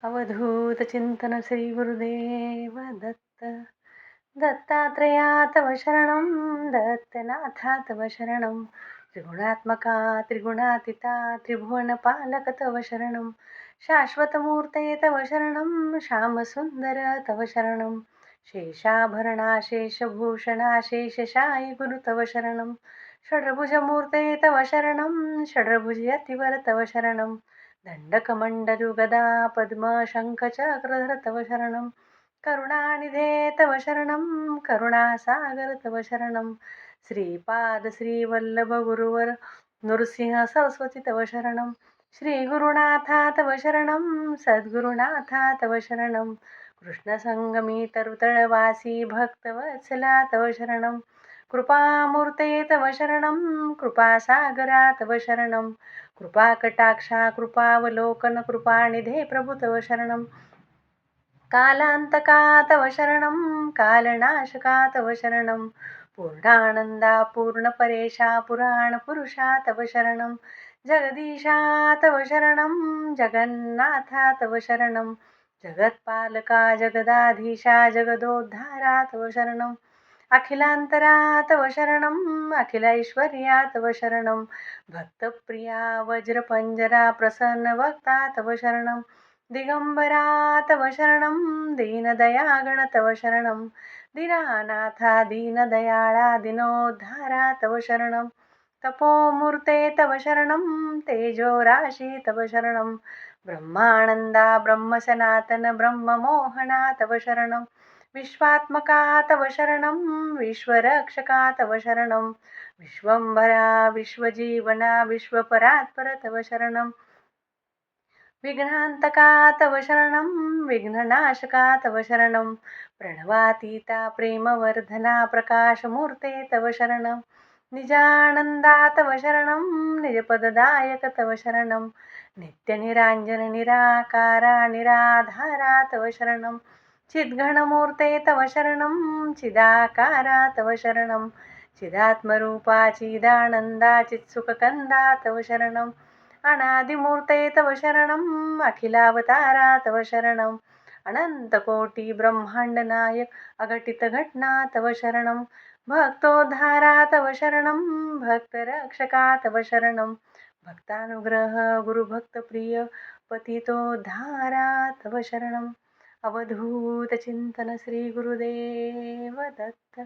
अवधूत चिंतन श्री गुरुदेव दत्त. दत्तात्रेया तव शरणं, दत्तनाथा तव शरणं. त्रिगुणात्मका त्रिगुणातीता त्रिभुवनपालक तव शरणं. शाश्वतमूर्ते तव शरणं, श्यामसुंदर तव शरणं. शेषाभरणा शेषभूषणा शेषशायी गुरु तव शरणं. षड्भुजमूर्ते तव शरणं, षड्भुजयतिवर तव शरणं. दंडकमंडलु गदा पद्म शंख चक्रधर तव शरणं. करुणानिधे तव शरणं, करुणासागर तव शरणं. श्रीपाद श्रीवल्लभ गुरुवर नृसिंह सरस्वती तव शरणं. श्री गुरुनाथा तव शरणं, सद्गुरुनाथा तव शरणं. कृष्णसंगमी तरुतळवासी भक्तवत्सला तव शरणं. कृपामूर्ते तव शरणं, कृपासागरा तव शरणं. कृपाकटाक्षा कृपावलोकन कृपानिधे प्रभु तव शरणं. कालांतका तव शरणं, कालनाशका तव शरणं. पूर्णानंदा पूर्णपरेशा पुराण पुरुषा तव शरणं. जगदीशा तव शरणं, जगन्नाथा तव शरणं. जगत्पालका जगदाधीशा जगदोद्धारा तव शरणं. अखिलांतरा तव शरणं, अखिलैश्वर्या तव शरणं. भक्तप्रिया वज्रपंजरा प्रसन्न वक्ता तव शरणं. दिगंबरा तव शरणं, दीनदयागण तव शरणं. दीनानाथा दीनदयाळा दिनोद्धारा तव शरणं. तपोमूर्ते तव शरणं, तेजोराशी तव शरणं. ब्रह्मानंदा ब्रह्मसनातन ब्रह्ममोहना तव शरणं. विश्वात्मका तव शरणं, विश्वरक्षका तव शरणं. विश्वंभरा विश्वजीवना विश्वपरात्पर तव शरणं. विघ्नांतका तव शरणं, विघ्ननाशका तव शरणं. प्रणवातीता प्रेमवर्धना प्रकाशमूर्ते तव शरणं. निजानंदा तव शरणं, निजपददायक तव शरणं. नित्यनिरांजन निराकारा निराधारा तव शरणं. चिद्घनमूर्ते तव शरणं, चिदाकारा तव शरणं. चिदात्मरूपा चिदानंदा चित्सुखकंदा तव शरणं. अनादिमूर्ते तव शरणं, अखिलावतारा तव शरणं. अनंतकोटी ब्रह्मांड नायक अघटित घटना तव शरणं. भक्तोद्धारा तव शरणं, भक्तरक्षका तव शरणं. भक्तानुग्रह गुरुभक्तप्रिय पतितोद्धारा तव शरणं. अवधूत चिंतन श्री गुरुदेव दत्त.